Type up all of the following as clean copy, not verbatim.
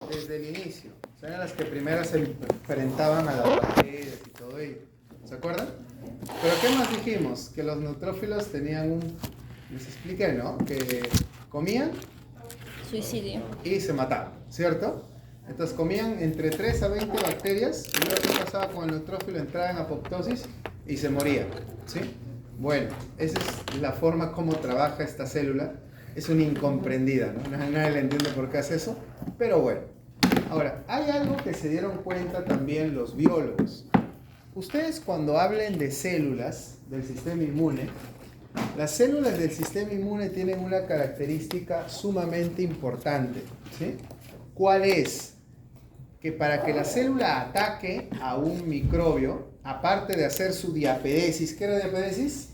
desde el inicio. Son las que primero se enfrentaban a las bacterias y todo ello. ¿Se acuerdan? Pero ¿qué más dijimos? Que los neutrófilos tenían un... Les expliqué, ¿no? Que comían Suicidio. y se mataban, ¿cierto? Entonces comían entre 3 a 20 bacterias y luego ¿qué pasaba con el neutrófilo? Entraba en apoptosis y se moría, ¿sí? Bueno, esa es la forma como trabaja esta célula. Es una incomprendida, ¿no? Nadie le entiende por qué hace eso, pero bueno. Ahora, hay algo que se dieron cuenta también los biólogos. Ustedes cuando hablen de células del sistema inmune, las células del sistema inmune tienen una característica sumamente importante, ¿sí? ¿Cuál es? Que para que la célula ataque a un microbio, aparte de hacer su diapedesis, ¿qué era diapedesis?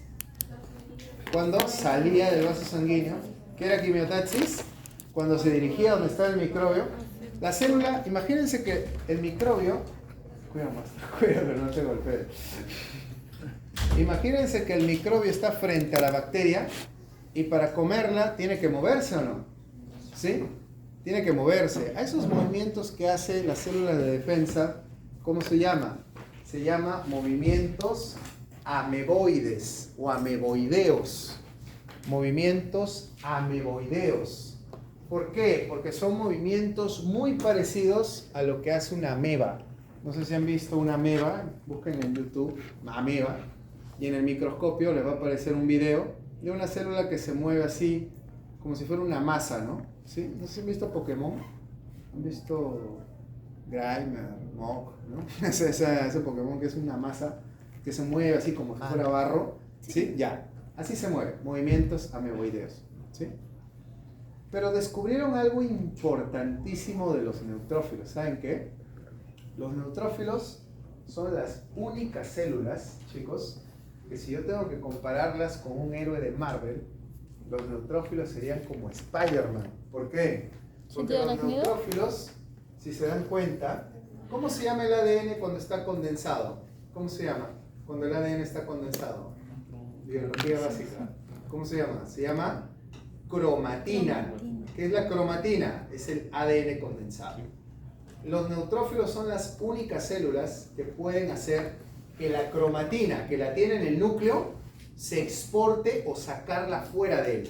Cuando salía del vaso sanguíneo. ¿Qué era quimiotaxis? Cuando se dirigía a donde estaba el microbio. La célula, imagínense que el microbio, cuidado más, cuidado que no te golpee. Imagínense que el microbio está frente a la bacteria y para comerla tiene que moverse, ¿o no? ¿Sí? Tiene que moverse. A esos movimientos que hace la célula de defensa, ¿cómo se llama? Se llama movimientos ameboides o ameboideos. Movimientos ameboideos. ¿Por qué? Porque son movimientos muy parecidos a lo que hace una ameba. No sé si han visto una ameba, busquen en YouTube, ameba, y en el microscopio les va a aparecer un video de una célula que se mueve así, como si fuera una masa, ¿no? ¿Sí? No sé si han visto Pokémon, han visto Grimer, Mog, ¿no? ese Pokémon que es una masa que se mueve así como si fuera barro, ¿sí? Ya, así se mueve, movimientos ameboideos, ¿sí? Pero descubrieron algo importantísimo de los neutrófilos. ¿Saben qué? Los neutrófilos son las únicas células, chicos, que si yo tengo que compararlas con un héroe de Marvel, los neutrófilos serían como Spider-Man. ¿Por qué? Porque los neutrófilos, si se dan cuenta, ¿cómo se llama el ADN cuando está condensado? ¿Cómo se llama cuando el ADN está condensado? Biología básica. ¿Cómo se llama? Se llama cromatina. ¿Qué es la cromatina? Es el ADN condensado. Los neutrófilos son las únicas células que pueden hacer que la cromatina, que la tiene en el núcleo, se exporte o sacarla fuera de él,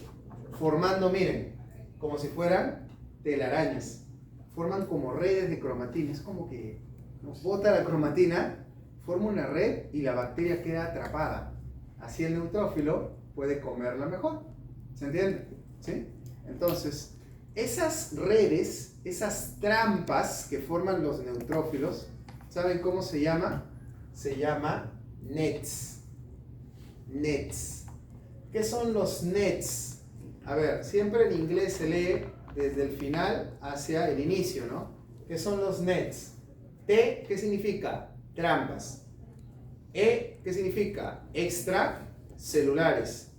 formando, miren, como si fueran telarañas. Forman como redes de cromatina. Es como que nos bota la cromatina, forma una red y la bacteria queda atrapada. Así el neutrófilo puede comerla mejor. ¿Se entiende? ¿Sí? Entonces, esas redes, esas trampas que forman los neutrófilos, ¿saben cómo se llama? Se llama nets. Nets. ¿Qué son los nets? A ver, siempre en inglés se lee desde el final hacia el inicio, ¿no? ¿Qué son los nets? T, ¿qué significa? Trampas. E, ¿qué significa? Extracelulares.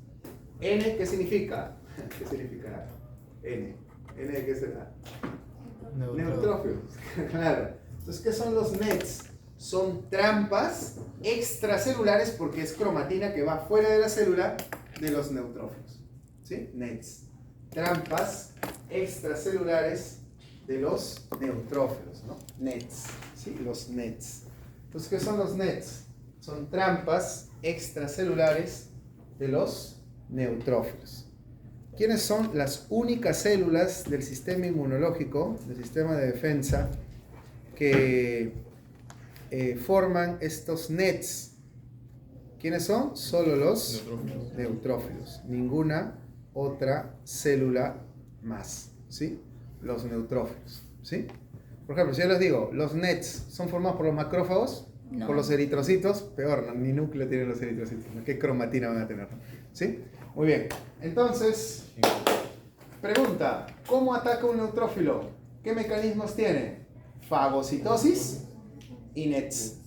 N, ¿qué significa? ¿Qué significará? N. ¿N de qué será? Neutrófilos. Claro. Entonces, ¿qué son los nets? Son trampas extracelulares porque es cromatina que va fuera de la célula de los neutrófilos. ¿Sí? Nets. Trampas extracelulares de los neutrófilos, ¿no? Nets. ¿Sí? Los nets. Entonces, ¿qué son los nets? Son trampas extracelulares de los neutrófilos. ¿Quiénes son las únicas células del sistema inmunológico, del sistema de defensa, que forman estos nets? ¿Quiénes son? Solo los neutrófilos. Ninguna otra célula más, ¿sí? Los neutrófilos, ¿sí? Por ejemplo, si yo les digo, los nets son formados por los macrófagos, no. Por los eritrocitos, peor, ni núcleo tienen los eritrocitos, ¿qué cromatina van a tener? ¿Sí? Muy bien. Entonces, pregunta, ¿cómo ataca un neutrófilo? ¿Qué mecanismos tiene? Fagocitosis y nets.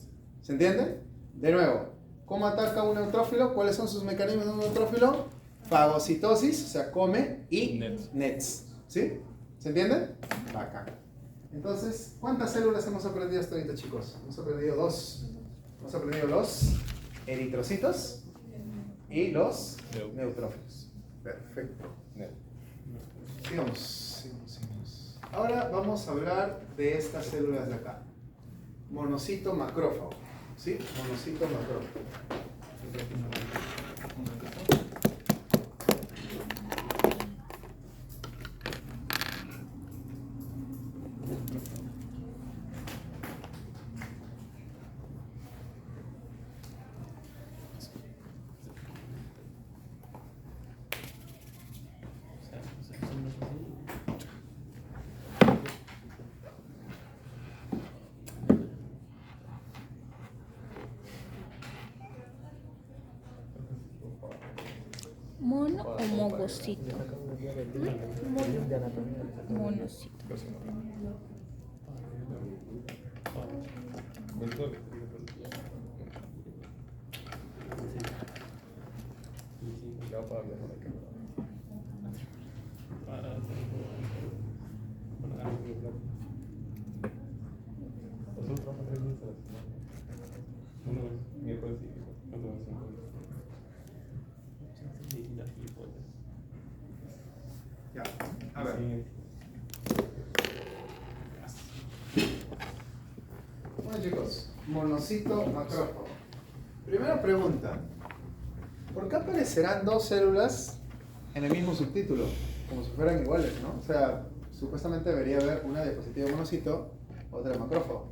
¿Se entiende? De nuevo, ¿cómo ataca un neutrófilo? ¿Cuáles son sus mecanismos de un neutrófilo? Fagocitosis, o sea, come, y nets. ¿Sí? ¿Se entiende? Bacán. Entonces, ¿cuántas células hemos aprendido hasta ahorita, chicos? Hemos aprendido 2. Hemos aprendido los eritrocitos y los neutrófilos. Perfecto. Sigamos. Ahora vamos a hablar de estas células de acá. Monocito macrófago. ¿Sí? Monocito macrófago. ¿Mono o mogosito? Monocito. Ya, a ver. Bueno chicos, monocito macrófago. Primera pregunta. ¿Por qué aparecerán dos células en el mismo subtítulo? Como si fueran iguales, ¿no? O sea, supuestamente debería haber una diapositiva de monocito, otra de macrófago.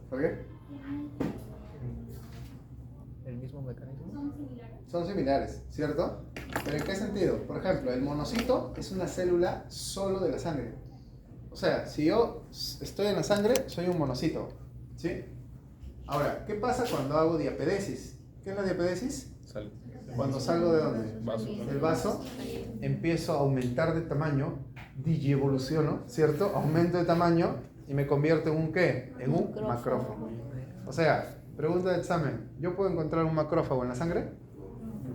¿Por qué? ¿El mismo mecanismo? Son similares, ¿cierto? ¿Pero en qué sentido? Por ejemplo, el monocito es una célula solo de la sangre. O sea, si yo estoy en la sangre, soy un monocito, ¿sí? Ahora, ¿qué pasa cuando hago diapedesis? ¿Qué es la diapedesis? Cuando salgo de dónde? Del vaso, empiezo a aumentar de tamaño, digievoluciono, ¿cierto? Aumento de tamaño y me convierto en un ¿qué? En un macrófago. O sea, pregunta de examen, ¿yo puedo encontrar un macrófago en la sangre?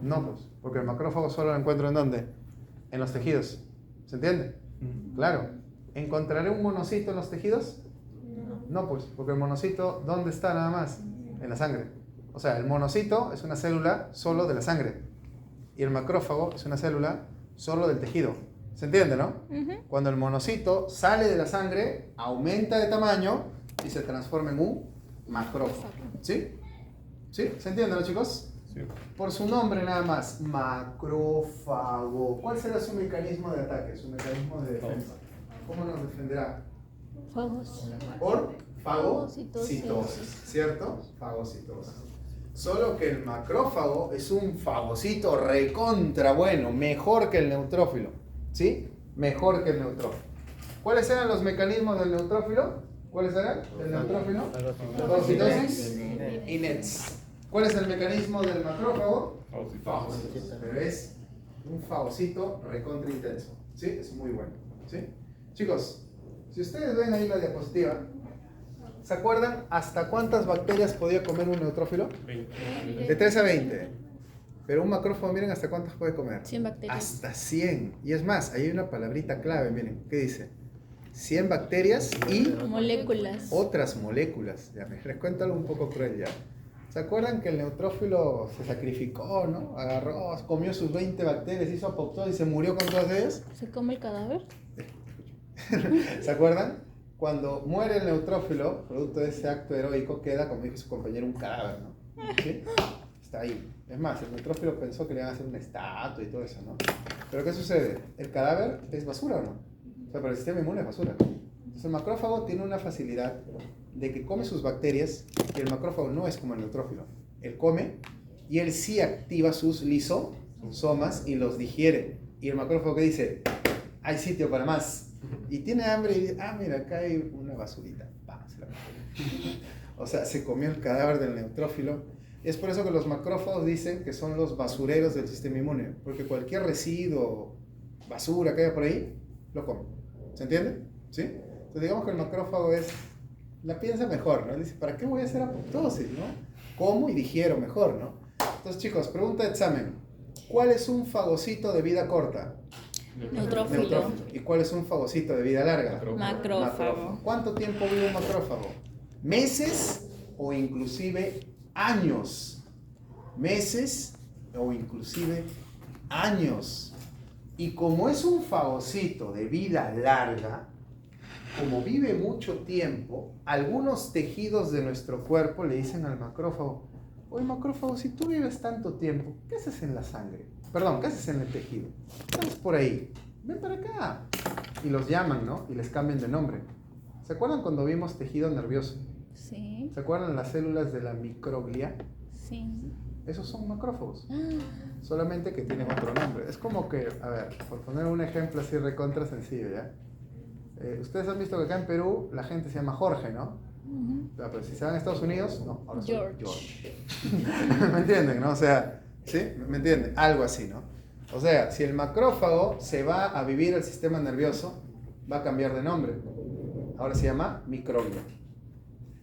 No, pues, porque el macrófago solo lo encuentro ¿en dónde? En los tejidos. ¿Se entiende? Claro. ¿Encontraré un monocito en los tejidos? No, pues, porque el monocito, ¿dónde está nada más? En la sangre. O sea, el monocito es una célula solo de la sangre. Y el macrófago es una célula solo del tejido. ¿Se entiende, no? Cuando el monocito sale de la sangre, aumenta de tamaño y se transforma en un macrófago. ¿Sí? ¿Sí? ¿Se entiende, no, chicos? Sí. Por su nombre nada más, macrófago. ¿Cuál será su mecanismo de ataque, su mecanismo de defensa? ¿Cómo nos defenderá? Fagos. Por Fagocitosis. fagocitosis, ¿cierto? Fagocitosis. Solo que el macrófago es un fagocito recontra bueno, mejor que el neutrófilo, ¿sí? Mejor que el neutrófilo. ¿Cuáles eran los mecanismos del neutrófilo? ¿Cuáles eran? ¿Del neutrófilo? Fagocitosis y NETs. ¿Cuál es el mecanismo del macrófago? Fagocitosis. Pero es un fagocito recontra intenso, ¿sí? Es muy bueno, ¿sí? Chicos, si ustedes ven ahí la diapositiva, ¿se acuerdan hasta cuántas bacterias podía comer un neutrófilo? 20. De 3 a 20. Pero un macrófago, miren hasta cuántas puede comer. 100 bacterias. Hasta 100. Y es más, hay una palabrita clave, miren, ¿qué dice? 100 bacterias y Moléculas. otras moléculas. Ya, les cuento algo un poco cruel ya. ¿Se acuerdan que el neutrófilo se sacrificó, ¿no? Agarró, comió sus 20 bacterias, hizo apoptosis y se murió con todas ellas? ¿Se come el cadáver? ¿Se acuerdan? Cuando muere el neutrófilo, producto de ese acto heroico, queda, como dijo su compañero, un cadáver, ¿no? ¿Sí? Está ahí. Es más, el neutrófilo pensó que le iban a hacer una estatua y todo eso, ¿no? Pero ¿qué sucede? ¿El cadáver es basura o no? O sea, para el sistema inmune es basura. Entonces el macrófago tiene una facilidad de que come sus bacterias y el macrófago no es como el neutrófilo. Él come y él sí activa sus lisosomas y los digiere. Y el macrófago que dice, hay sitio para más. Y tiene hambre y dice, ah, mira, acá hay una basurita. ¡Pam! Se la mete. O sea, se comió el cadáver del neutrófilo. Es por eso que los macrófagos dicen que son los basureros del sistema inmune. Porque cualquier residuo, basura que haya por ahí, lo come. ¿Se entiende? ¿Sí? Entonces digamos que el macrófago la piensa mejor, ¿no? Dice, ¿para qué voy a hacer apoptosis, no? Como y digiero mejor, ¿no? Entonces, chicos, pregunta de examen. ¿Cuál es un fagocito de vida corta? Neutrófilo. ¿Y cuál es un fagocito de vida larga? Macrófago. ¿Cuánto tiempo vive un macrófago? ¿Meses o inclusive años? Meses o inclusive años. Y como es un fagocito de vida larga, como vive mucho tiempo, algunos tejidos de nuestro cuerpo le dicen al macrófago: oye macrófago, si tú vives tanto tiempo, ¿qué haces en la sangre? Perdón, ¿qué haces en el tejido? ¿Qué haces por ahí? Ven para acá. Y los llaman, ¿no? Y les cambian de nombre. ¿Se acuerdan cuando vimos tejido nervioso? Sí. ¿Se acuerdan las células de la microglia? Sí. Esos son macrófagos. Solamente que tienen otro nombre. Es como que, a ver, por poner un ejemplo así recontra sencillo, ¿ya? Ustedes han visto que acá en Perú la gente se llama Jorge, ¿no? Pero si se van a Estados Unidos, no, ahora soy George. ¿Me entienden, no? O sea, ¿sí? ¿Me entienden? Algo así, ¿no? O sea, si el macrófago se va a vivir al sistema nervioso, va a cambiar de nombre. Ahora se llama microglia.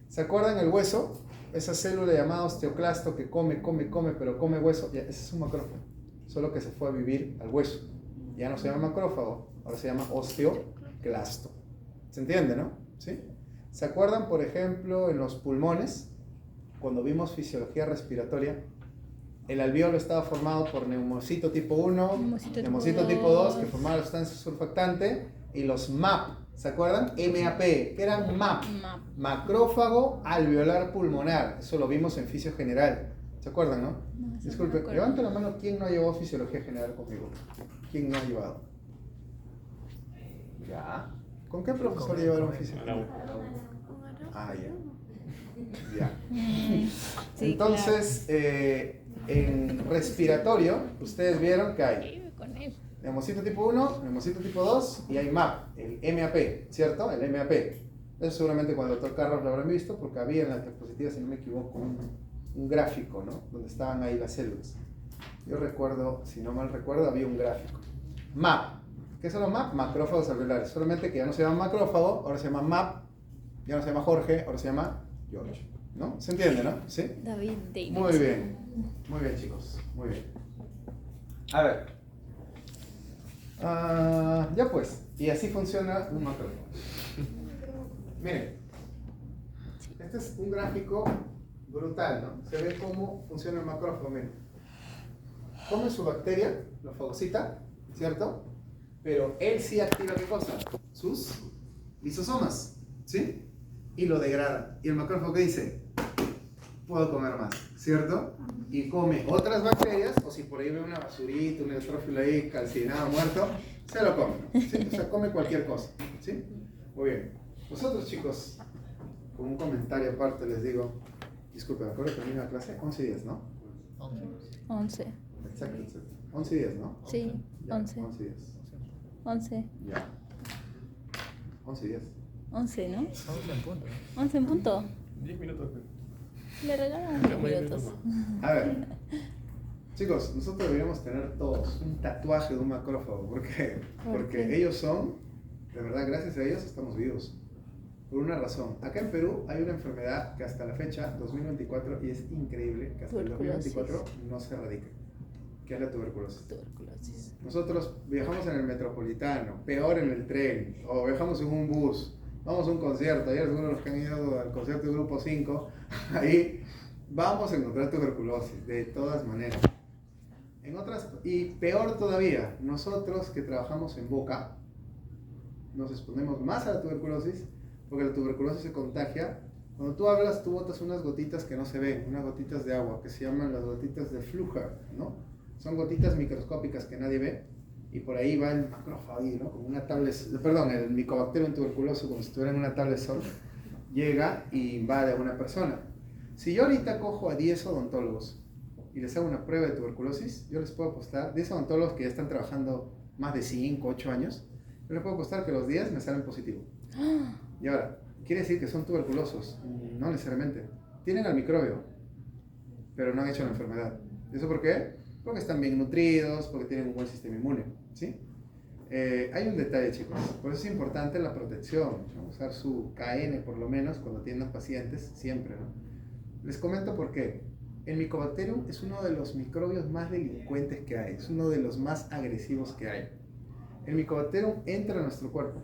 ¿Se acuerdan el hueso? Esa célula llamada osteoclasto que come, pero come hueso, ya, ese es un macrófago. Solo que se fue a vivir al hueso. Ya no se llama macrófago, ahora se llama osteoclasto. ¿Se entiende, no? ¿Sí? ¿Se acuerdan, por ejemplo, en los pulmones, cuando vimos fisiología respiratoria? El alvéolo estaba formado por neumocito tipo 1, neumocito tipo 2, que formaba la sustancia surfactante, y los MAP. ¿Se acuerdan? MAP, que eran MAP, macrófago alveolar pulmonar. Eso lo vimos en fisio general. ¿Se acuerdan, no? No, Disculpe, no levante la mano quién no llevó fisiología general conmigo. ¿Quién no ha llevado? Ya. ¿Con qué profesor llevaron fisiología general? Ah, ya. Ya. Sí, entonces, en respiratorio, ustedes vieron que hay claro. Con él. neumocito tipo 1, neumocito tipo 2 y hay MAP, el MAP, ¿cierto? El MAP. Eso seguramente cuando el doctor Carlos lo habrán visto porque había en la diapositiva, si no me equivoco, un gráfico, ¿no? Donde estaban ahí las células. Yo recuerdo, si no mal recuerdo, había un gráfico. MAP. ¿Qué son los MAP? Macrófagos alveolares. Solamente que ya no se llama macrófago, ahora se llama MAP. Ya no se llama Jorge, ahora se llama George. ¿No? ¿Se entiende, no? ¿Sí? David Davis. Muy bien. Muy bien, chicos. Muy bien. A ver. Ya pues. Y así funciona un macrófago. Miren. Este es un gráfico brutal, ¿no? Se ve cómo funciona el macrófago. Miren. Come su bacteria, lo fagocita, ¿cierto? Pero él sí activa ¿qué cosa? Sus lisosomas, ¿sí? Y lo degrada. ¿Y el macrófago qué dice? Puedo comer más, ¿cierto? Y come otras bacterias, o si por ahí ve una basurita, un neutrófilo ahí calcinado, muerto, se lo come, ¿sí? O sea, come cualquier cosa, ¿sí? Muy bien. Vosotros, chicos, con un comentario aparte les digo, disculpen, ¿me acuerdo que termina la clase? 11 días, ¿no? 11. Exacto, exacto. 11 días, ¿no? Sí, Ya, 11. 11 días. 11. Ya. 11 días. 11, ¿no? 11 en punto. 11 en punto. 10 minutos. Le regalan 10 minutos. A ver, chicos, nosotros deberíamos tener todos un tatuaje de un macrófago. ¿Por qué? Porque qué? ellos son, de verdad, gracias a ellos estamos vivos. Por una razón. Acá en Perú hay una enfermedad que hasta la fecha, 2024, y es increíble que hasta el 2024 no se erradica, que es la tuberculosis. Tuberculosis. Nosotros viajamos en el metropolitano, peor en el tren, o viajamos en un bus, vamos a un concierto. Ayer algunos de los que han ido al concierto de Grupo 5, ahí vamos a encontrar tuberculosis, de todas maneras. En otras, y peor todavía, nosotros que trabajamos en boca, nos exponemos más a la tuberculosis, porque la tuberculosis se contagia. Cuando tú hablas, tú botas unas gotitas que no se ven, unas gotitas de agua, que se llaman las gotitas de Fluger, ¿no? Son gotitas microscópicas que nadie ve, y por ahí va el macrófago, ¿no? Como una tablet, perdón, el Mycobacterium tuberculoso, como si estuviera en una tablet sol, llega y invade a una persona. Si yo ahorita cojo a 10 odontólogos y les hago una prueba de tuberculosis, yo les puedo apostar, 10 odontólogos que ya están trabajando más de 5, 8 años, yo les puedo apostar que los 10 me salen positivo. Y ahora, ¿quiere decir que son tuberculosos? No necesariamente. Tienen el microbio, pero no han hecho la enfermedad. ¿Eso por qué? Porque están bien nutridos, porque tienen un buen sistema inmune, ¿sí? Hay un detalle, chicos. Por eso es importante la protección, ¿no? Usar su KN por lo menos cuando atiendan pacientes, siempre, ¿no? Les comento por qué. El Mycobacterium es uno de los microbios más delincuentes que hay, es uno de los más agresivos que hay. El Mycobacterium entra a nuestro cuerpo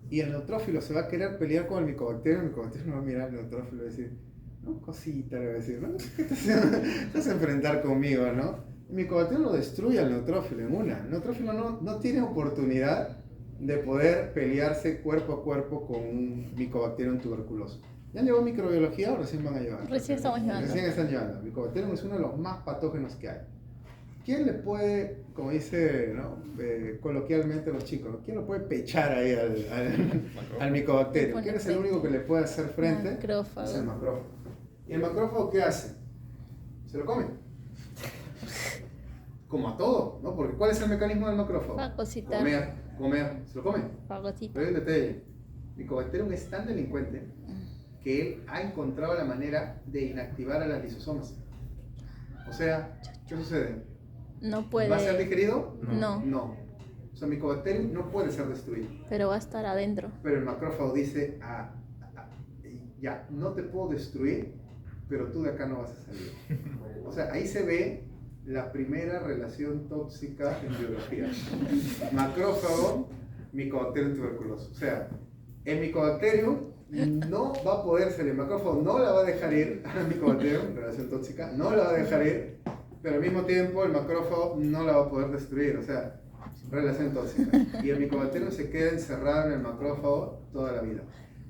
y el neutrófilo se va a querer pelear con el Mycobacterium va a mirar al neutrófilo y decir, no, cosita, le va a decir, ¿no? ¿Qué te vas a enfrentar conmigo, no? El micobacterium lo destruye al neutrófilo en una. El neutrófilo no tiene oportunidad de poder pelearse cuerpo a cuerpo con un micobacterium tuberculoso. ¿Ya han llevado microbiología o recién van a llevar? Recién estamos llevando. Recién están llevando. El micobacterium es uno de los más patógenos que hay. ¿Quién le puede, como dice, ¿no? Coloquialmente los chicos, ¿quién lo puede pechar ahí al micobacterium? ¿Quién es el único que le puede hacer frente? Macrófago. Es el macrófago. ¿Y el macrófago qué hace? Se lo come. Como a todo, ¿no? Porque ¿cuál es el mecanismo del macrófago? Fagocitar. Comer. ¿Se lo come? Fagocita. Pero hay un detalle. El micobacterium es tan delincuente que él ha encontrado la manera de inactivar a las lisosomas. O sea, ¿qué sucede? No puede. ¿Va a ser digerido? No. No. O sea, el micobacterium no puede ser destruido. Pero va a estar adentro. Pero el macrófago dice, ya, no te puedo destruir, pero tú de acá no vas a salir. O sea, ahí se ve la primera relación tóxica en biología. Macrófago, micobacterium tuberculoso. O sea, el micobacterium no va a poder salir. El macrófago no la va a dejar ir al micobacterium, relación tóxica, no la va a dejar ir, pero al mismo tiempo el macrófago no la va a poder destruir. O sea, relación tóxica. Y el micobacterium se queda encerrado en el macrófago toda la vida.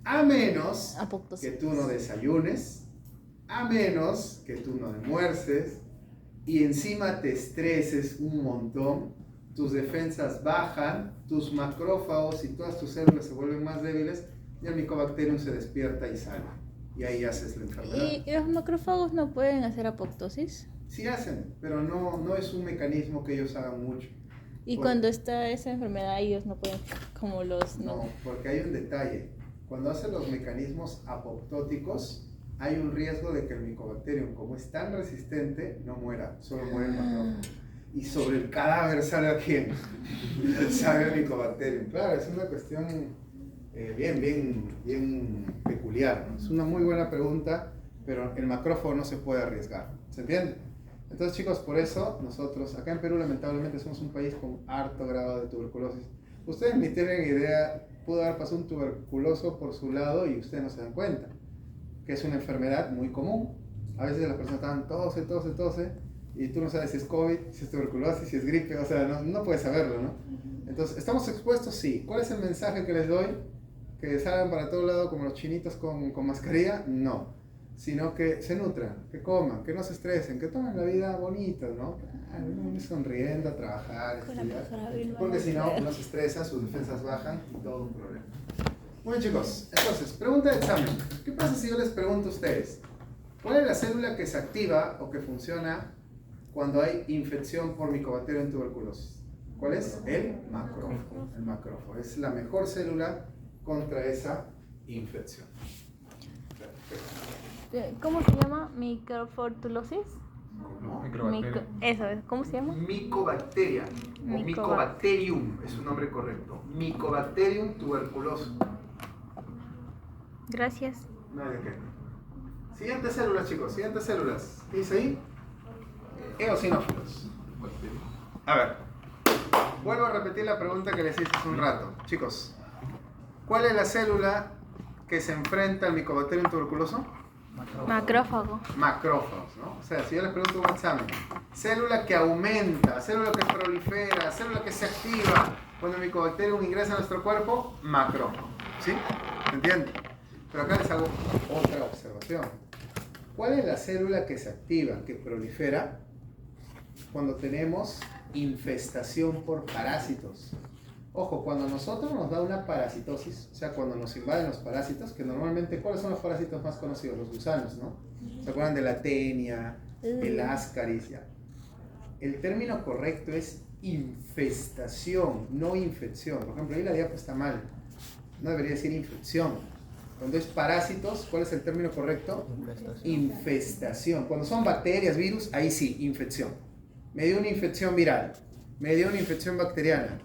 A menos que tú no desayunes, a menos que tú no almuerces y encima te estreses un montón, tus defensas bajan, tus macrófagos y todas tus células se vuelven más débiles y el micobacterium se despierta y sale. Y ahí haces la enfermedad. ¿Y los macrófagos no pueden hacer apoptosis? Sí hacen, pero no es un mecanismo que ellos hagan mucho. Y cuando está esa enfermedad ellos no pueden, como los... No, porque hay un detalle. Cuando hacen los mecanismos apoptóticos, hay un riesgo de que el micobacterium, como es tan resistente, no muera, solo muere el macrófago. Y sobre el cadáver sale a quién? Sale el micobacterium. Claro, es una cuestión bien peculiar, ¿no? Es una muy buena pregunta, pero el macrófago no se puede arriesgar. ¿Se entiende? Entonces, chicos, por eso nosotros, acá en Perú, lamentablemente, somos un país con harto grado de tuberculosis. Ustedes ni tienen idea, pudo haber pasado un tuberculoso por su lado y ustedes no se dan cuenta, que es una enfermedad muy común. A veces las personas están tose, y tú no sabes si es COVID, si es tuberculosis, si es gripe, o sea, no puedes saberlo, ¿no? Entonces, ¿estamos expuestos? Sí. ¿Cuál es el mensaje que les doy? ¿Que salgan para todo lado como los chinitos con mascarilla? No. Sino que se nutran, que coman, que no se estresen, que tomen la vida bonita, ¿no? Sonriendo, a trabajar, estudiar. Porque si no, uno se estresa, sus defensas bajan y todo un problema. Muy bien, chicos. Entonces, pregunta de examen. ¿Qué pasa si yo les pregunto a ustedes? ¿Cuál es la célula que se activa o que funciona cuando hay infección por Mycobacterium en tuberculosis? ¿Cuál es? El macrófago. El macrófago es la mejor célula contra esa infección. ¿Cómo se llama? ¿Microfortulosis? ¿No? Eso es. ¿Cómo se llama? Mycobacteria o Mycobacterium es su nombre correcto. Mycobacterium tuberculoso. Gracias. No hay de qué. Siguientes células, chicos. Siguientes células. ¿Qué dice ahí? Eosinófilos. A ver. Vuelvo a repetir la pregunta que les hice hace un rato. Chicos, ¿cuál es la célula que se enfrenta al Mycobacterium tuberculoso? Macrófago. Macrófagos, ¿no? O sea, si yo les pregunto un examen, célula que aumenta, célula que prolifera, célula que se activa cuando el Mycobacterium ingresa a nuestro cuerpo, macrófago, ¿sí? ¿Se entiende? Pero acá les hago otra observación. ¿Cuál es la célula que se activa, que prolifera cuando tenemos infestación por parásitos? Ojo, cuando a nosotros nos da una parasitosis, o sea, cuando nos invaden los parásitos, que normalmente, ¿cuáles son los parásitos más conocidos? Los gusanos, ¿no? ¿Se acuerdan de la tenia, el ascaris? Ya. El término correcto es infestación, no infección. Por ejemplo, ahí la diapo está mal. No debería decir infección. Cuando es parásitos, ¿cuál es el término correcto? Infestación. Cuando son bacterias, virus, ahí sí, infección. Me dio una infección viral, me dio una infección bacteriana.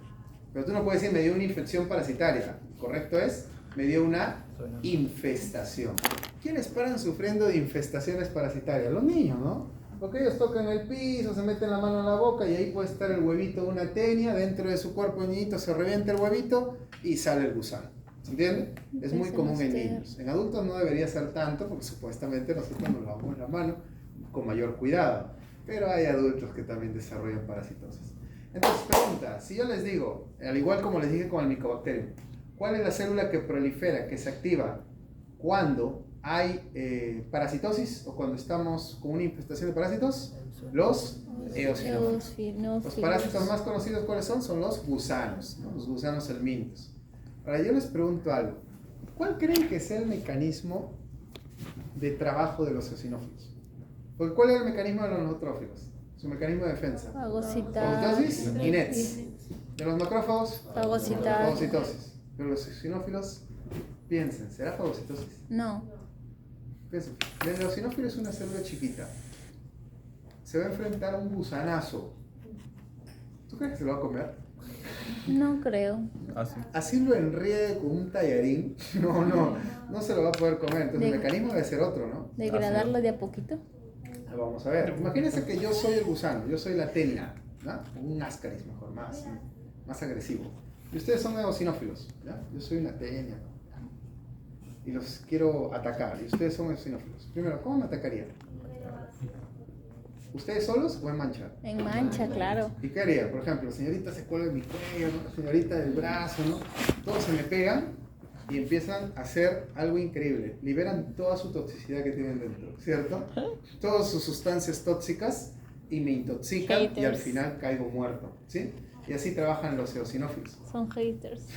Pero tú no puedes decir, me dio una infección parasitaria. Correcto es, me dio una infestación. ¿Quiénes paran sufriendo de infestaciones parasitarias? Los niños, ¿no? Porque ellos tocan el piso, se meten la mano en la boca y ahí puede estar el huevito de una tenia, dentro de su cuerpo el niñito se revienta el huevito y sale el gusano. ¿Se entiende? Es muy común en niños. En adultos no debería ser tanto porque supuestamente nosotros nos lavamos la mano con mayor cuidado. pero hay adultos que también desarrollan parasitosis. Entonces, pregunta, si yo les digo, al igual como les dije con el Mycobacterium, ¿cuál es la célula que prolifera, que se activa cuando hay parasitosis o cuando estamos con una infestación de parásitos? Los eosinófilos. Los parásitos más conocidos, ¿cuáles son? Son los gusanos, ¿no? Los gusanos helmintos. Ahora, yo les pregunto algo. ¿Cuál creen que sea el mecanismo de trabajo de los eosinófilos? Porque ¿cuál es el mecanismo de los neutrófilos? Su mecanismo de defensa. Fagocitosis y NETs. De los macrófagos, fagocitosis. Pero los eosinófilos, piensen, ¿será fagocitosis? No. Piensen, el eosinófilo es una célula chiquita. Se va a enfrentar a un gusanazo. ¿Tú crees que se lo va a comer? No creo. Así lo enríe con un tallarín. No se lo va a poder comer. Entonces el mecanismo debe ser otro, ¿no? ¿Degradarlo de a poquito? Vamos a ver. Imagínense que yo soy el gusano, yo soy la tenia, ¿no? Un ascaris mejor, más agresivo. Y ustedes son eosinófilos, ¿ya? Yo soy una tenia, ¿no? Y los quiero atacar. Y ustedes son eosinófilos. Primero, ¿cómo me atacarían? ¿Ustedes solos o en mancha? En mancha, claro. ¿Y qué haría? Por ejemplo, la señorita se cuelga de mi cuello, ¿no? La señorita del brazo, ¿no? Todos se me pegan y empiezan a hacer algo increíble. Liberan toda su toxicidad que tienen dentro, ¿cierto? Todas sus sustancias tóxicas y me intoxican y al final caigo muerto, ¿sí? Y así trabajan los eosinófilos. Son haters.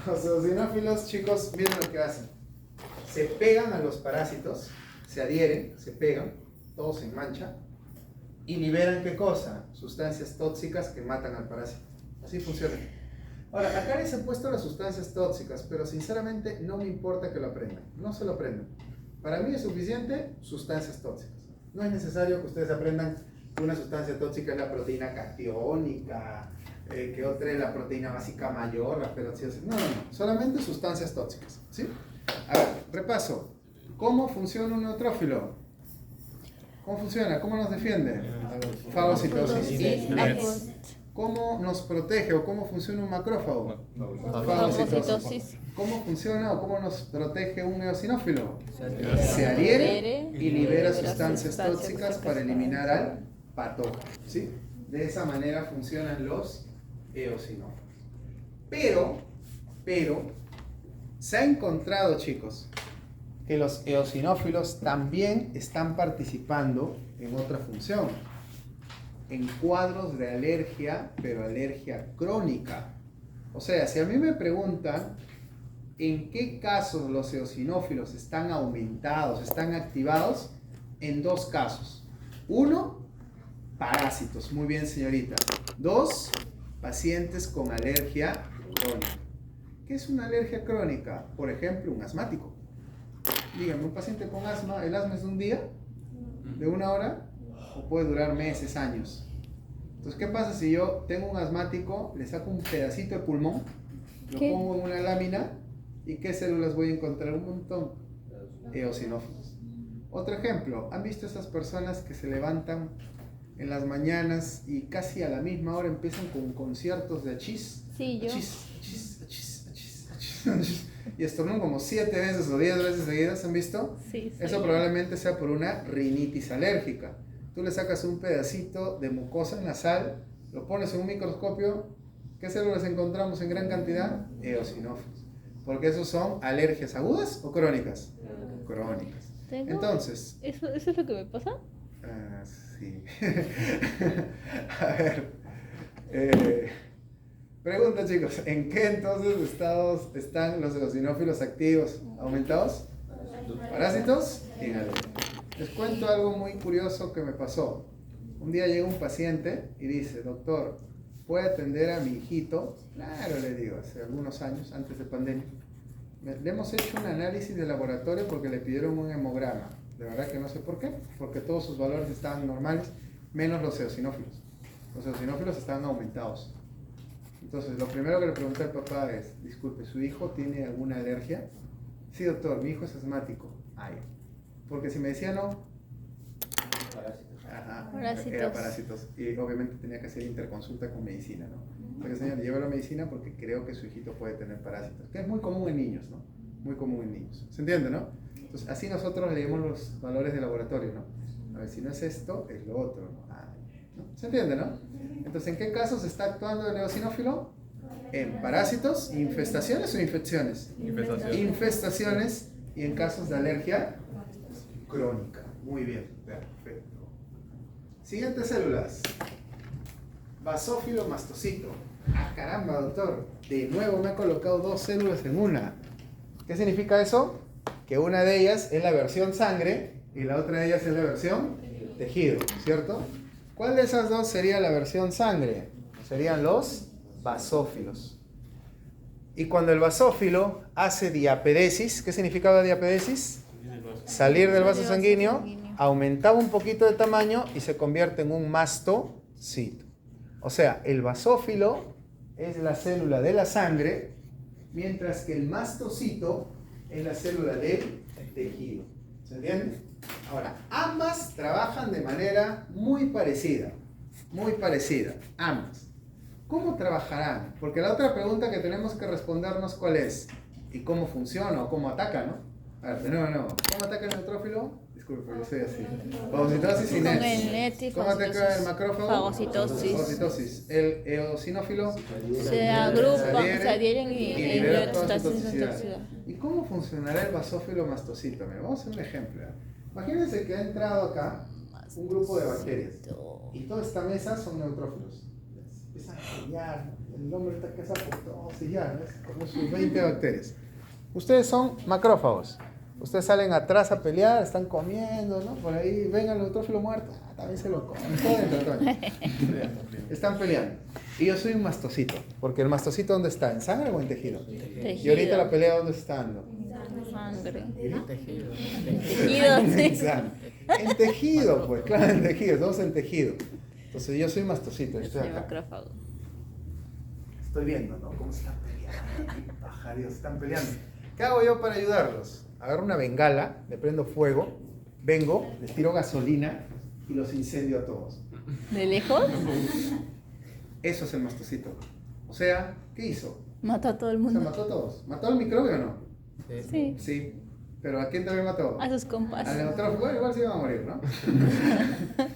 Los eosinófilos, chicos, miren lo que hacen. Se pegan a los parásitos, se adhieren, se pegan, todos en mancha, y liberan ¿qué cosa? Sustancias tóxicas que matan al parásito. Así funciona. Ahora, acá les he puesto las sustancias tóxicas, pero sinceramente no me importa que lo aprendan. No se lo aprendan. Para mí es suficiente sustancias tóxicas. No es necesario que ustedes aprendan que una sustancia tóxica es la proteína catiónica, que otra es la proteína básica mayor, la peroxidasa. No. Solamente sustancias tóxicas. ¿Sí? A ver, repaso. ¿Cómo funciona un neutrófilo? ¿Cómo funciona? ¿Cómo nos defiende? Fagocitosis y NETs. ¿Cómo nos protege o cómo funciona un macrófago? Fagocitosis. ¿Cómo funciona o cómo nos protege un eosinófilo? Se adhiere y libera sustancias tóxicas para eliminar al patógeno. ¿Sí? De esa manera funcionan los eosinófilos. Pero, se ha encontrado, chicos, que los eosinófilos también están participando en otra función. En cuadros de alergia, pero alergia crónica. O sea, si a mí me preguntan en qué casos los eosinófilos están aumentados, están activados, en dos casos. Uno, parásitos. Muy bien, señorita. Dos, pacientes con alergia crónica. ¿Qué es una alergia crónica? Por ejemplo, un asmático. Dígame, un paciente con asma, ¿el asma es de un día? ¿De una hora? ¿O puede durar meses, años? Entonces, ¿qué pasa si yo tengo un asmático, le saco un pedacito de pulmón, lo pongo en una lámina y qué células voy a encontrar? Un montón. Eosinófilos. Otro ejemplo, ¿han visto esas personas que se levantan en las mañanas y casi a la misma hora empiezan con conciertos de achís? Sí, yo. Achís. Y estornudan como 7 veces o 10 veces seguidas, ¿han visto? Sí. Eso probablemente sea por una rinitis alérgica. Tú le sacas un pedacito de mucosa nasal, lo pones en un microscopio, ¿qué células encontramos en gran cantidad? Eosinófilos. Porque esos son alergias agudas o crónicas. Crónicas. Entonces, ¿Eso es lo que me pasa? Sí. A ver. Pregunta, chicos, ¿en qué entonces estados están los eosinófilos activos? ¿Aumentados? Parásitos y en alergia. Les cuento algo muy curioso que me pasó. Un día llega un paciente y dice, doctor, ¿puede atender a mi hijito? Claro, le digo, hace algunos años, antes de pandemia. Le hemos hecho un análisis de laboratorio porque le pidieron un hemograma. De verdad que no sé por qué, porque todos sus valores estaban normales, menos los eosinófilos. Los eosinófilos estaban aumentados. Entonces, lo primero que le pregunté al papá es, disculpe, ¿su hijo tiene alguna alergia? Sí, doctor, mi hijo es asmático. Ay, porque si me decía no, era parásitos. Y obviamente tenía que hacer interconsulta con medicina, ¿no? Porque señor, llevo la medicina porque creo que su hijito puede tener parásitos, que es muy común en niños, ¿no? Muy común en niños. ¿Se entiende, no? Entonces, así nosotros leemos los valores de laboratorio, ¿no? A ver, si no es esto, es lo otro. ¿No? ¿Se entiende, no? Entonces, ¿en qué casos está actuando el eosinófilo? En parásitos, infestaciones o infecciones. Infestaciones y en casos de alergia crónica. Muy bien, perfecto. Siguientes células. Basófilo mastocito. Ah, caramba, doctor. De nuevo me ha colocado dos células en una. ¿Qué significa eso? Que una de ellas es la versión sangre y la otra de ellas es la versión tejido, ¿cierto? ¿Cuál de esas dos sería la versión sangre? Serían los basófilos. Y cuando el basófilo hace diapedesis, ¿qué significa la diapedesis? Salir del vaso sanguíneo, aumentaba un poquito de tamaño y se convierte en un mastocito. O sea, el basófilo es la célula de la sangre, mientras que el mastocito es la célula del tejido. ¿Se entiende? Ahora, ambas trabajan de manera muy parecida, ambas. ¿Cómo trabajarán? Porque la otra pregunta que tenemos que respondernos, ¿cuál es? ¿Y cómo funciona o cómo ataca, no? A ver, de nuevo. ¿Cómo ataca el neutrófilo? Disculpe, yo soy así. Fagocitosis y Con NETs. el NET y ¿Cómo ataca el macrófago? fagocitosis. El eosinófilo Se agrupan, adhiere se adhieren y libera toda su toxicidad. toxicidad. ¿Y cómo funcionará el basófilo mastocito? Mira, vamos a hacer un ejemplo. Imagínense que ha entrado acá un grupo de bacterias y toda esta mesa son neutrófilos. Empiezan a pelear, el hombre está casado por todos y ya, ¿ves? Como sus 20 bacterias. Ustedes son macrófagos. Ustedes salen atrás a pelear, están comiendo, ¿no? Por ahí, venga el neutrófilo muerto, también se lo comen. Están peleando. Y yo soy un mastocito, porque el mastocito ¿dónde está? ¿En sangre o en tejido? Y ahorita la pelea ¿dónde está dando? Sangre. Tejido. Tejido, sí. En tejido, pues, claro, en tejido, estamos en tejido. Entonces yo soy mastocito, estoy Soy acá. macrófago. Estoy viendo, ¿no? Cómo están peleando. Pajarillos, están peleando. ¿Qué hago yo para ayudarlos? Agarro una bengala, le prendo fuego, vengo, les tiro gasolina y los incendio a todos. ¿De lejos? Eso es el mastocito. O sea, ¿qué hizo? Mató a todo el O sea, mundo. mató a todos. ¿Mató al microbio o no? Sí. Sí. ¿Pero a quién también mató? A sus compas. Al neutrófago, bueno, igual se iban a morir, ¿no?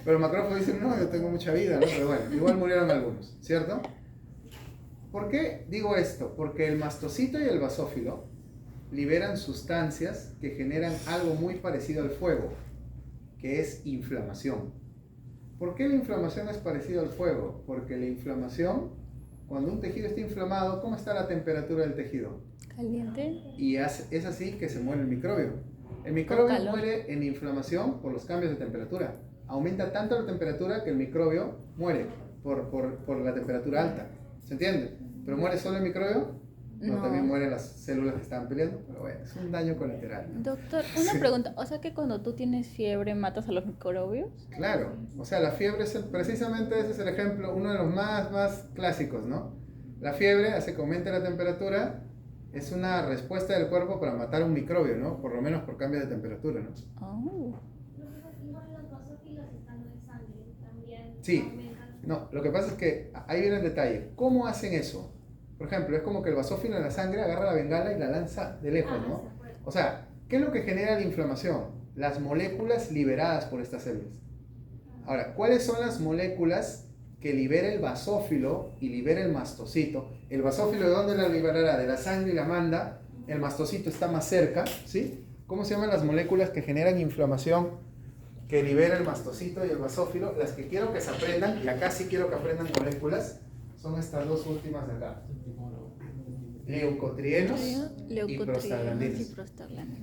Pero el macrófago dice, no, yo tengo mucha vida, ¿no? Pero bueno, igual murieron algunos, ¿cierto? ¿Por qué digo esto? Porque el mastocito y el basófilo liberan sustancias que generan algo muy parecido al fuego, que es inflamación. ¿Por qué la inflamación es parecida al fuego? Porque la inflamación, cuando un tejido está inflamado, ¿cómo está la temperatura del tejido? Caliente. Y es así que se muere el microbio. El microbio muere en inflamación por los cambios de temperatura. Aumenta tanto la temperatura que el microbio muere por la temperatura alta. ¿Se entiende? ¿Pero muere solo el microbio? No, también mueren las células que estaban peleando, pero bueno, es un daño colateral, ¿no? Doctor, una pregunta. O sea que cuando tú tienes fiebre matas a los microbios. Claro, o sea, la fiebre es precisamente ese es el ejemplo, uno de los más clásicos, ¿no? La fiebre hace que aumente la temperatura, es una respuesta del cuerpo para matar un microbio, ¿no? Por lo menos por cambio de temperatura, ¿no? Oh. Igual los basófilos estando en sangre también Sí, aumentan. no, lo que pasa es que ahí viene el detalle. ¿Cómo hacen eso? Por ejemplo, es como que el basófilo en la sangre agarra la bengala y la lanza de lejos, ¿no? O sea, ¿qué es lo que genera la inflamación? Las moléculas liberadas por estas células. Ahora, ¿cuáles son las moléculas que libera el basófilo y libera el mastocito? El basófilo, ¿de dónde la liberará? De la sangre y la manda. El mastocito está más cerca, ¿sí? ¿Cómo se llaman las moléculas que generan inflamación, que libera el mastocito y el basófilo? Las que quiero que se aprendan, y acá sí quiero que aprendan moléculas, son estas dos últimas de acá. Leucotrienos y prostaglandinas.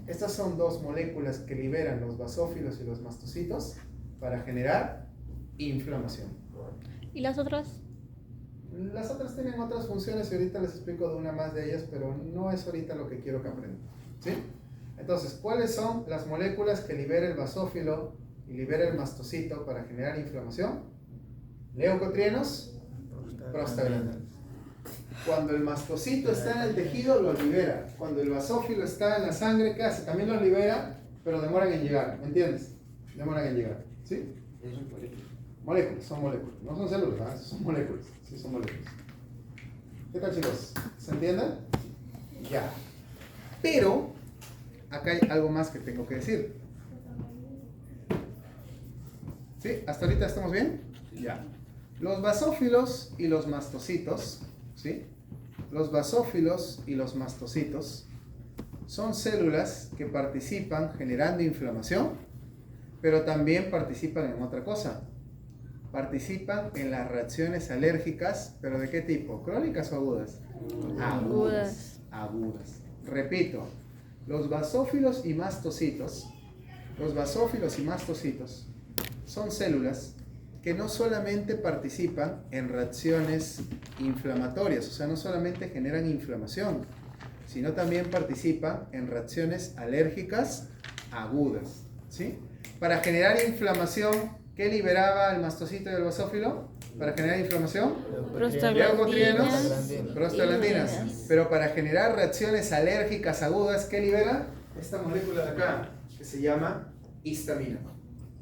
Estas son dos moléculas que liberan los basófilos y los mastocitos para generar inflamación. ¿Y las otras? Las otras tienen otras funciones y ahorita les explico de una más de ellas, pero no es ahorita lo que quiero que aprendan, ¿sí? Entonces, ¿cuáles son las moléculas que libera el basófilo y libera el mastocito para generar inflamación? Leucotrienos, prostaglandinas. Cuando el mastocito está en el tejido, los libera. Cuando el basófilo está en la sangre, ¿qué hace? También los libera, pero demoran en llegar, ¿me entiendes? Demoran en llegar, ¿sí? Moléculas, son moléculas. No son células, ¿verdad? Son moléculas. Sí, son moléculas. ¿Qué tal, chicos? ¿Se entienden? Ya. Pero, acá hay algo más que tengo que decir. ¿Sí? ¿Hasta ahorita estamos bien? Ya. Los basófilos y los mastocitos, ¿sí? Los basófilos y los mastocitos son células que participan generando inflamación, pero también participan en otra cosa. Participan en las reacciones alérgicas, pero ¿de qué tipo? ¿Crónicas o agudas? Agudas. Agudas. Repito, los basófilos y mastocitos son células que no solamente participan en reacciones inflamatorias, o sea, no solamente generan inflamación, sino también participan en reacciones alérgicas agudas, ¿sí? Para generar inflamación, ¿qué liberaba el mastocito y el basófilo? Para generar inflamación, Prostaglandinas. prostaglandinas. Pero para generar reacciones alérgicas agudas, ¿qué libera? Esta molécula de acá, que se llama histamina.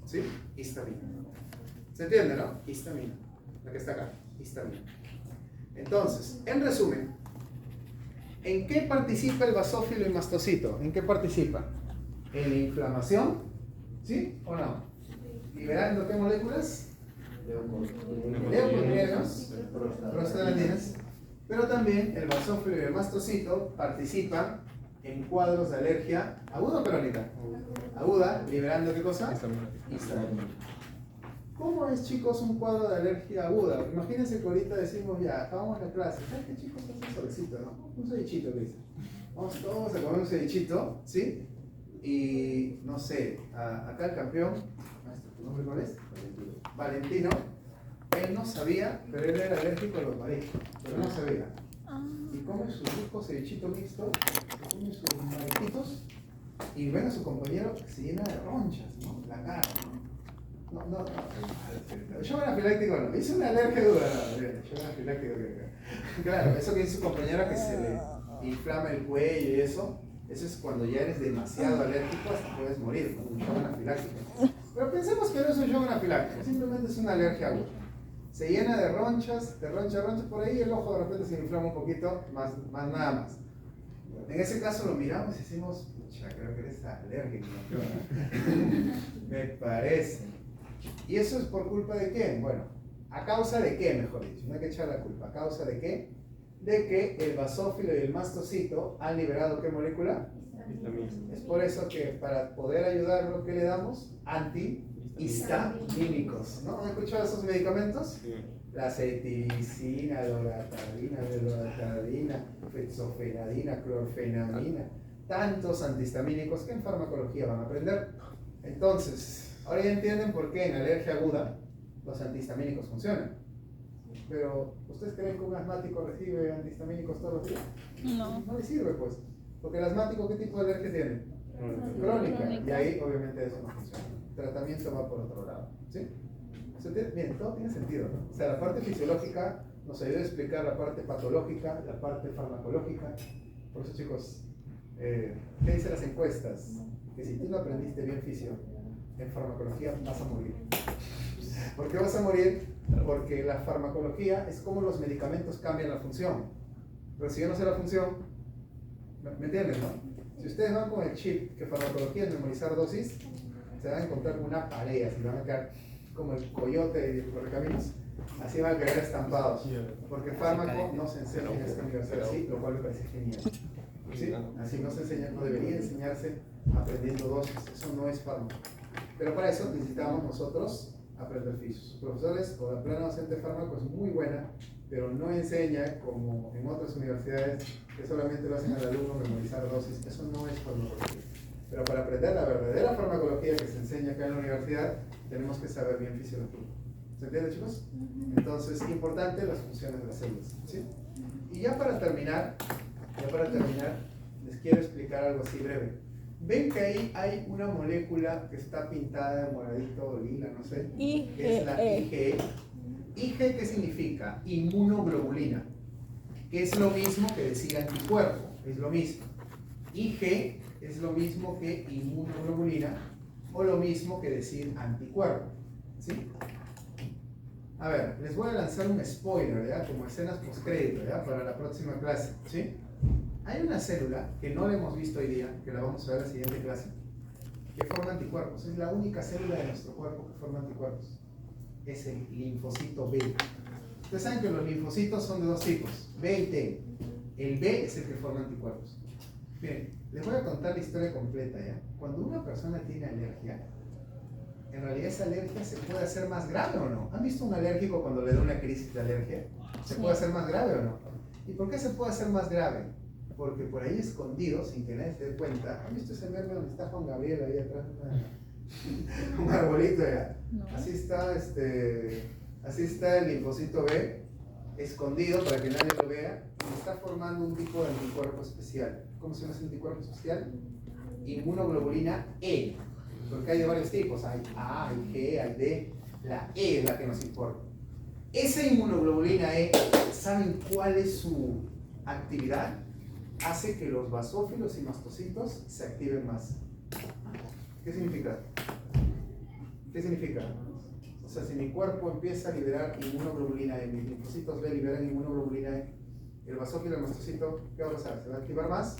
¿Sí? Histamina. ¿Se entiende, no? Histamina. La que está acá, histamina. Entonces, en resumen, ¿en qué participa el basófilo y mastocito? ¿En qué participa? En la inflamación, ¿sí o no? ¿Liberando qué moléculas? Leucotrienos, prostaglandinas. Pero también el basófilo y el mastocito participan en cuadros de alergia aguda o crónica. Aguda, liberando ¿qué cosa? Histamina. ¿Cómo es, chicos, un cuadro de alergia aguda? Imagínense que ahorita decimos, ya, acabamos la clase. ¿Sabes qué, chicos? Hace un solecito, ¿no? Un cevichito, que dice. Vamos todos a comer un cevichito, ¿sí? Y, no sé, acá el campeón, maestro, ¿tu nombre cuál es? Valentino. Él no sabía, pero él era alérgico a los mariscos, pero no sabía. Y come su rico cevichito mixto, come sus marisquitos, y ven a su compañero que se llena de ronchas, ¿no? La cara, ¿no? No. Yo anafiláctico no, hice una alergia dura, no, yo anafiláctico que. Claro, eso que dice su compañero que se le inflama el cuello y eso es cuando ya eres demasiado alérgico, hasta puedes morir con un shock anafiláctico. Pero pensemos que no es un shock anafiláctico, simplemente es una alergia aguda. Se llena de ronchas, ronchas, por ahí el ojo de repente se inflama un poquito, más nada más. En ese caso lo miramos y decimos, pucha, creo que eres alérgico, ¿no? Me parece. ¿Y eso es por culpa de qué? Bueno, ¿a causa de qué, mejor dicho? No hay que echar la culpa. ¿A causa de qué? De que el basófilo y el mastocito han liberado ¿qué molécula? Es por eso que para poder ayudarlo, ¿qué le damos? Antihistamínicos, ¿no? ¿Han escuchado esos medicamentos? Sí. La cetiricina, loratadina, fexofenadina, clorfenamina, tantos antihistamínicos que en farmacología van a aprender. Entonces, ahora ya entienden por qué en alergia aguda los antihistamínicos funcionan. Pero, ¿ustedes creen que un asmático recibe antihistamínicos todos los días? No. No le sirve, pues. Porque el asmático, ¿qué tipo de alergia tiene? Crónica. Y ahí, obviamente, eso no funciona. El tratamiento va por otro lado. ¿Sí? Bien, todo tiene sentido, ¿no? O sea, la parte fisiológica nos ayuda a explicar la parte patológica, la parte farmacológica. Por eso, chicos, ¿qué dicen las encuestas? Que si tú no aprendiste bien fisio, en farmacología vas a morir. ¿Por qué vas a morir? Porque la farmacología es como los medicamentos cambian la función. Pero si yo no sé la función, ¿me entienden, no? Si ustedes van con el chip que farmacología es memorizar dosis, se van a encontrar con una pared, así van a quedar como el coyote y el correcaminos, así van a quedar estampados. Porque fármaco no se enseña en esta universidad así, lo cual me parece genial. ¿Sí? Así no se enseña, no debería enseñarse aprendiendo dosis, eso no es fármaco. Pero para eso necesitamos nosotros aprender fisios. Profesores, o la plana docente de fármaco es muy buena, pero no enseña como en otras universidades que solamente lo hacen al alumno memorizar dosis. Eso no es farmacología. Pero para aprender la verdadera farmacología que se enseña acá en la universidad, tenemos que saber bien fisiología. ¿Se entiende, chicos? Entonces, importante las funciones de las células, ¿sí? Y ya para terminar, les quiero explicar algo así breve. Ven que ahí hay una molécula que está pintada de moradito o lila, no sé, que es la IgE. IgE, ¿qué significa? Inmunoglobulina, que es lo mismo que decir anticuerpo, es lo mismo. IgE es lo mismo que inmunoglobulina o lo mismo que decir anticuerpo, ¿sí? A ver, les voy a lanzar un spoiler, ¿ya? Como escenas postcrédito, ¿ya? Para la próxima clase, ¿sí? Hay una célula que no la hemos visto hoy día, que la vamos a ver en la siguiente clase, que forma anticuerpos. Es la única célula de nuestro cuerpo que forma anticuerpos. Es el linfocito B. Ustedes saben que los linfocitos son de dos tipos, B y T. El B es el que forma anticuerpos. Miren, les voy a contar la historia completa, ¿ya? Cuando una persona tiene alergia, en realidad esa alergia se puede hacer más grave o no. ¿Han visto un alérgico cuando le da una crisis de alergia? ¿Se puede hacer más grave o no? ¿Y por qué se puede hacer más grave? Porque por ahí escondido, sin que nadie se dé cuenta, ¿han visto ese meme donde está Juan Gabriel ahí atrás? Un arbolito ya. No. Así está el linfocito B, escondido para que nadie lo vea, y está formando un tipo de anticuerpo especial. ¿Cómo se llama ese anticuerpo especial? Inmunoglobulina E. Porque hay de varios tipos, hay A, hay G, hay D. La E es la que nos importa. Esa inmunoglobulina E, ¿saben cuál es su actividad? Hace que los basófilos y mastocitos se activen más. ¿Qué significa? ¿Qué significa? O sea, si mi cuerpo empieza a liberar inmunoglobulina E, mis linfocitos B liberan inmunoglobulina E, el basófilo y el mastocito, ¿qué va a pasar? ¿Se va a activar más?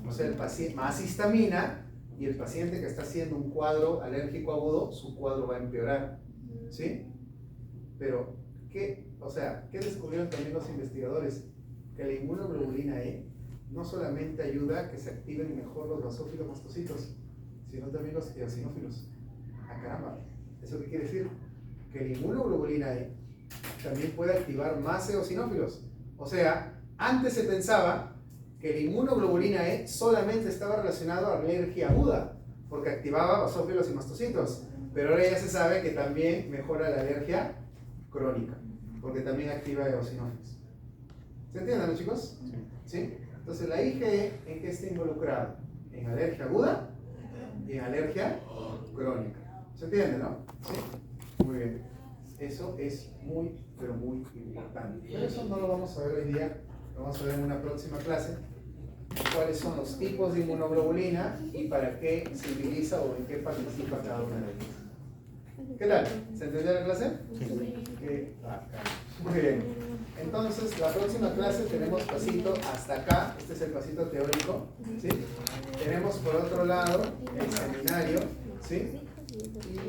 O sea, el paciente, más histamina, y el paciente que está haciendo un cuadro alérgico agudo, su cuadro va a empeorar. ¿Sí? Pero, ¿qué descubrieron también los investigadores? Que la inmunoglobulina E no solamente ayuda a que se activen mejor los basófilos mastocitos, sino también los eosinófilos. ¡Ah, caramba! ¿Eso qué quiere decir? Que la inmunoglobulina E también puede activar más eosinófilos. O sea, antes se pensaba que la inmunoglobulina E solamente estaba relacionado a alergia aguda, porque activaba basófilos y mastocitos. Pero ahora ya se sabe que también mejora la alergia crónica, porque también activa eosinófilos. ¿Se entienden, ¿no, chicos? ¿Sí? Entonces, la IgE, ¿en qué está involucrada? En alergia aguda y en alergia crónica. ¿Se entiende, no? Sí. Muy bien. Eso es muy, pero muy importante. Pero eso no lo vamos a ver hoy día, lo vamos a ver en una próxima clase. Cuáles son los tipos de inmunoglobulina y para qué se utiliza o en qué participa cada una de ellas. ¿Qué tal? ¿Se entendió la clase? Sí. Qué bacán. Muy bien. Entonces, la próxima clase tenemos pasito hasta acá. Este es el pasito teórico. ¿Sí? Tenemos por otro lado el seminario. ¿Sí?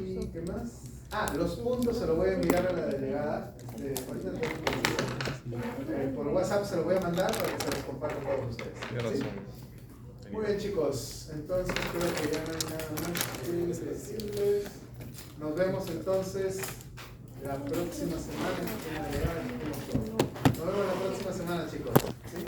¿Y qué más? Ah, los puntos se los voy a enviar a la delegada. Ahorita por WhatsApp se los voy a mandar para que se los compartan todos ustedes. ¿Sí? Muy bien, chicos. Entonces, creo que ya no hay nada más que decirles. Nos vemos entonces la próxima semana. Nos vemos la próxima semana, chicos. ¿Sí?